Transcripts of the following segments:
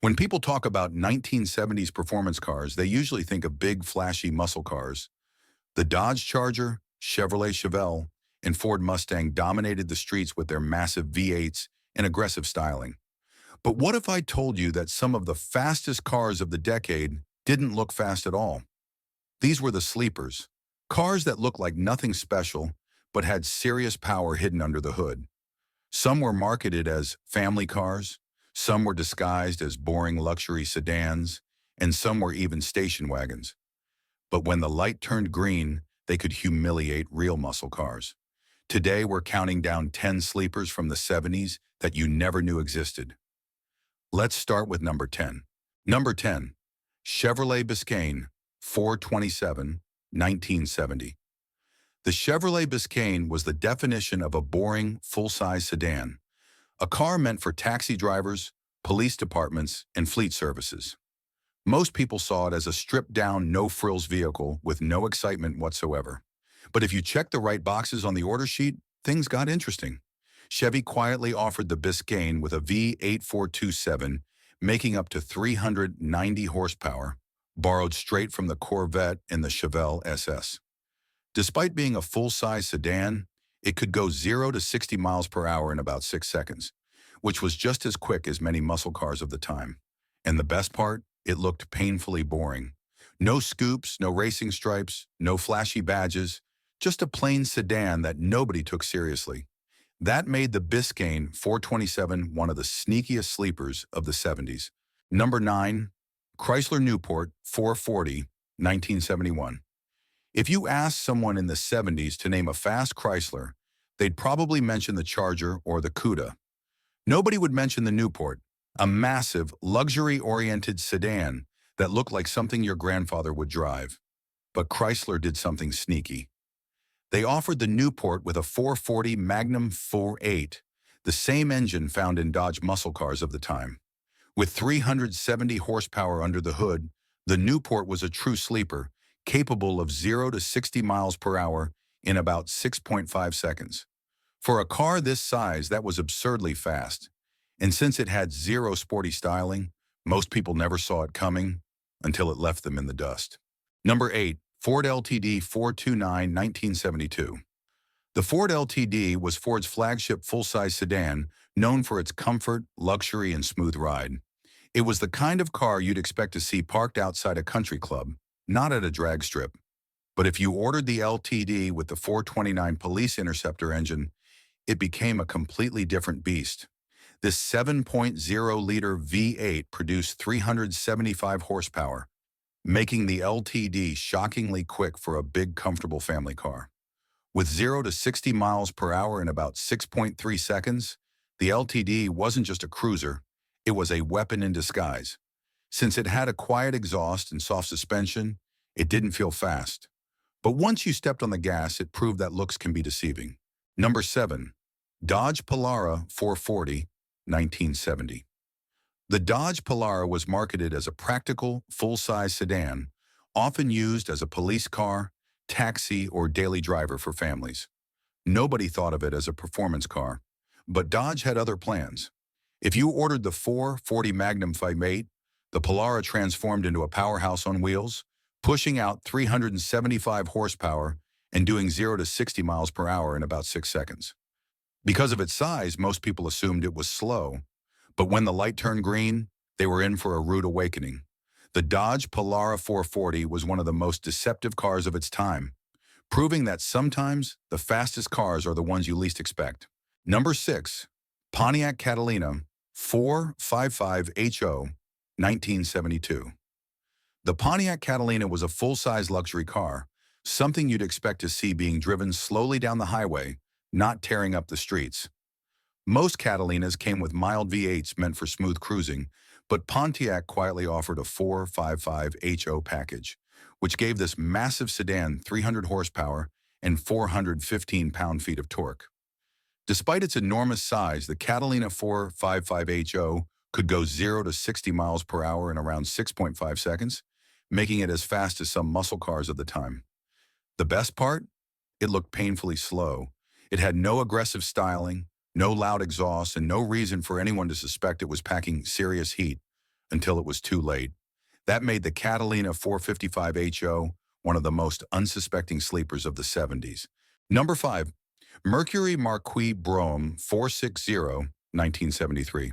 When people talk about 1970s performance cars, they usually think of big, flashy muscle cars. The Dodge Charger, Chevrolet Chevelle, and Ford Mustang dominated the streets with their massive V8s and aggressive styling. But what if I told you that some of the fastest cars of the decade didn't look fast at all? These were the sleepers, cars that looked like nothing special but had serious power hidden under the hood. Some were marketed as family cars, some were disguised as boring luxury sedans, and some were even station wagons. But when the light turned green, they could humiliate real muscle cars. Today, we're counting down 10 sleepers from the 70s that you never knew existed. Let's start with number 10. Number 10, Chevrolet Biscayne 427, 1970. The Chevrolet Biscayne was the definition of a boring, full-size sedan, a car meant for taxi drivers, police departments, and fleet services. Most people saw it as a stripped-down, no-frills vehicle with no excitement whatsoever. But if you checked the right boxes on the order sheet, things got interesting. Chevy quietly offered the Biscayne with a V8427, making up to 390 horsepower, borrowed straight from the Corvette and the Chevelle SS. Despite being a full-size sedan, it could go 0 to 60 miles per hour in about 6 seconds, which was just as quick as many muscle cars of the time. And the best part? It looked painfully boring. No scoops, no racing stripes, no flashy badges, just a plain sedan that nobody took seriously. That made the Biscayne 427 one of the sneakiest sleepers of the 70s. Number 9, Chrysler Newport 440, 1971. If you asked someone in the 70s to name a fast Chrysler, they'd probably mention the Charger or the Cuda. Nobody would mention the Newport, a massive, luxury-oriented sedan that looked like something your grandfather would drive. But Chrysler did something sneaky. They offered the Newport with a 440 Magnum 4.8, the same engine found in Dodge muscle cars of the time. With 370 horsepower under the hood, the Newport was a true sleeper, capable of 0 to 60 miles per hour in about 6.5 seconds. For a car this size, that was absurdly fast. And since it had zero sporty styling, most people never saw it coming until it left them in the dust. Number 8, Ford LTD 429, 1972. The Ford LTD was Ford's flagship full-size sedan, known for its comfort, luxury, and smooth ride. It was the kind of car you'd expect to see parked outside a country club, not at a drag strip. But if you ordered the LTD with the 429 Police Interceptor engine, it became a completely different beast. This 7.0-liter V8 produced 375 horsepower, making the LTD shockingly quick for a big, comfortable family car. With 0 to 60 miles per hour in about 6.3 seconds, the LTD wasn't just a cruiser, it was a weapon in disguise. Since it had a quiet exhaust and soft suspension, it didn't feel fast. But once you stepped on the gas, it proved that looks can be deceiving. Number 7, Dodge Polara 440, 1970. The Dodge Polara was marketed as a practical, full-size sedan, often used as a police car, taxi, or daily driver for families. Nobody thought of it as a performance car, but Dodge had other plans. If you ordered the 440 Magnum 5.8, the Polara transformed into a powerhouse on wheels, pushing out 375 horsepower and doing 0 to 60 miles per hour in about 6 seconds. Because of its size, most people assumed it was slow, but when the light turned green, they were in for a rude awakening. The Dodge Polara 440 was one of the most deceptive cars of its time, proving that sometimes the fastest cars are the ones you least expect. Number 6, Pontiac Catalina 455 HO, 1972. The Pontiac Catalina was a full-size luxury car, something you'd expect to see being driven slowly down the highway, not tearing up the streets. Most Catalinas came with mild V8s meant for smooth cruising, but Pontiac quietly offered a 455 HO package, which gave this massive sedan 300 horsepower and 415 pound-feet of torque. Despite its enormous size, the Catalina 455 HO could go 0 to 60 miles per hour in around 6.5 seconds, making it as fast as some muscle cars of the time. The best part? It looked painfully slow. It had no aggressive styling, no loud exhaust, and no reason for anyone to suspect it was packing serious heat. until it was too late. That made the Catalina 455 HO one of the most unsuspecting sleepers of the 70s. Number 5. Mercury Marquis Brougham 460, 1973.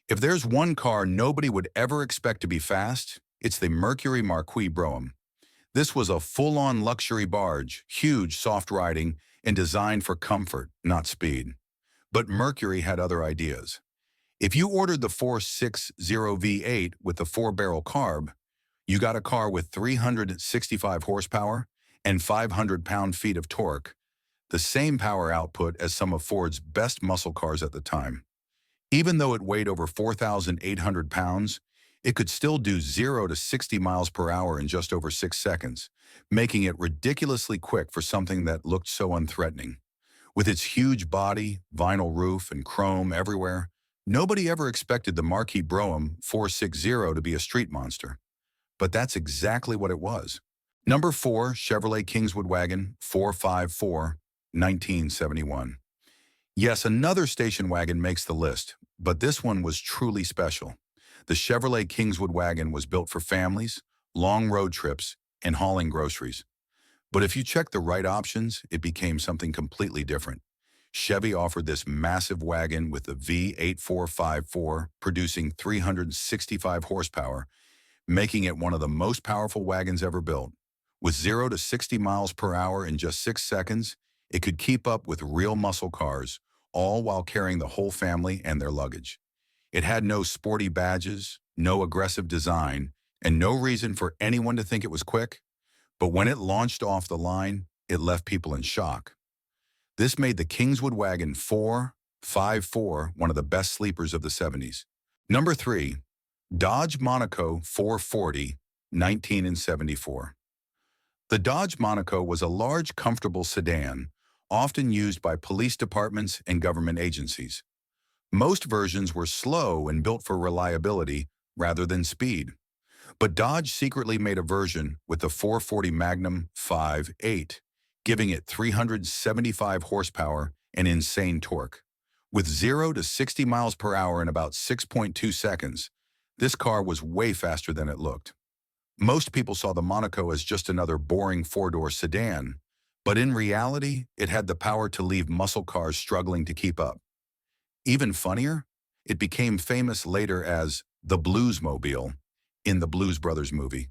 If there's one car nobody would ever expect to be fast, it's the Mercury Marquis Brougham. This was a full-on luxury barge, huge, soft riding, and designed for comfort, not speed. But Mercury had other ideas. If you ordered the 460 V8 with the 4-barrel carb, you got a car with 365 horsepower and 500 pound-feet of torque, the same power output as some of Ford's best muscle cars at the time. Even though it weighed over 4,800 pounds, it could still do 0 to 60 miles per hour in just over 6 seconds, making it ridiculously quick for something that looked so unthreatening. With its huge body, vinyl roof, and chrome everywhere, nobody ever expected the Marquis Brougham 460 to be a street monster. But that's exactly what it was. Number 4, Chevrolet Kingswood Wagon 454, 1971. Yes, another station wagon makes the list, but this one was truly special. The Chevrolet Kingswood Wagon was built for families, long road trips, and hauling groceries. But if you checked the right options, it became something completely different. Chevy offered this massive wagon with the V8454 producing 365 horsepower, making it one of the most powerful wagons ever built. With 0 to 60 miles per hour in just 6 seconds, it could keep up with real muscle cars, all while carrying the whole family and their luggage. It had no sporty badges, no aggressive design, and no reason for anyone to think it was quick. But when it launched off the line, it left people in shock. This made the Kingswood Wagon 454 one of the best sleepers of the 70s. Number 3. Dodge Monaco 440, 1974. The Dodge Monaco was a large, comfortable sedan, often used by police departments and government agencies. Most versions were slow and built for reliability rather than speed. But Dodge secretly made a version with the 440 Magnum 5.8, giving it 375 horsepower and insane torque. With 0 to 60 miles per hour in about 6.2 seconds, this car was way faster than it looked. Most people saw the Monaco as just another boring 4-door sedan, but in reality, it had the power to leave muscle cars struggling to keep up. Even funnier, it became famous later as the Bluesmobile in the Blues Brothers movie,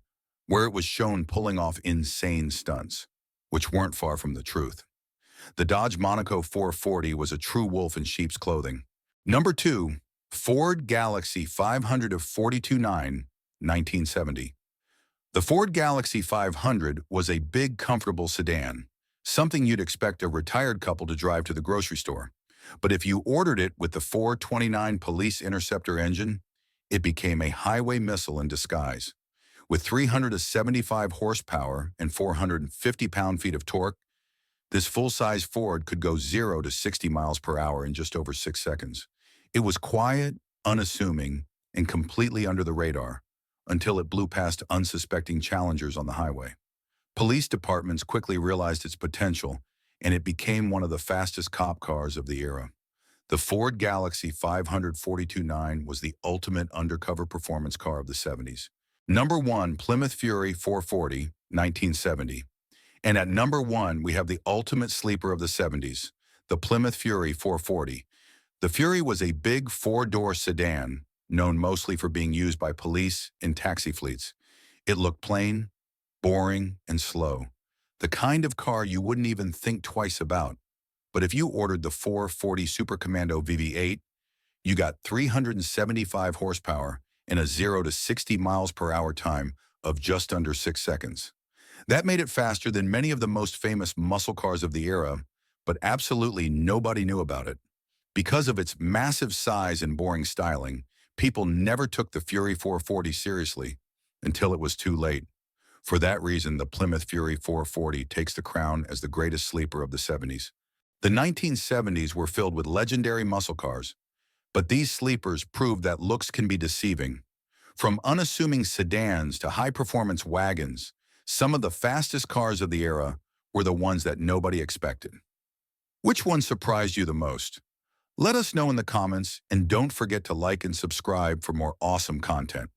where it was shown pulling off insane stunts, which weren't far from the truth. The Dodge Monaco 440 was a true wolf in sheep's clothing. Number 2, Ford Galaxie 500 of 42.9, 1970. The Ford Galaxie 500 was a big, comfortable sedan, something you'd expect a retired couple to drive to the grocery store. But if you ordered it with the 429 Police Interceptor engine, it became a highway missile in disguise. With 375 horsepower and 450 pound-feet of torque, this full-size Ford could go 0 to 60 miles per hour in just over 6 seconds. It was quiet, unassuming, and completely under the radar, until it blew past unsuspecting challengers on the highway. Police departments quickly realized its potential, and it became one of the fastest cop cars of the era. The Ford Galaxie 542.9 was the ultimate undercover performance car of the 70s. Number 1, Plymouth Fury 440, 1970. And at number 1, we have the ultimate sleeper of the 70s, the Plymouth Fury 440. The Fury was a big 4-door sedan, known mostly for being used by police and taxi fleets. It looked plain, boring, and slow. The kind of car you wouldn't even think twice about. But if you ordered the 440 Super Commando VV8, you got 375 horsepower and a 0 to 60 miles per hour time of just under 6 seconds. That made it faster than many of the most famous muscle cars of the era, but absolutely nobody knew about it. Because of its massive size and boring styling, people never took the Fury 440 seriously until it was too late. For that reason, the Plymouth Fury 440 takes the crown as the greatest sleeper of the 70s. The 1970s were filled with legendary muscle cars, but these sleepers proved that looks can be deceiving. From unassuming sedans to high-performance wagons, some of the fastest cars of the era were the ones that nobody expected. Which one surprised you the most? Let us know in the comments, and don't forget to like and subscribe for more awesome content.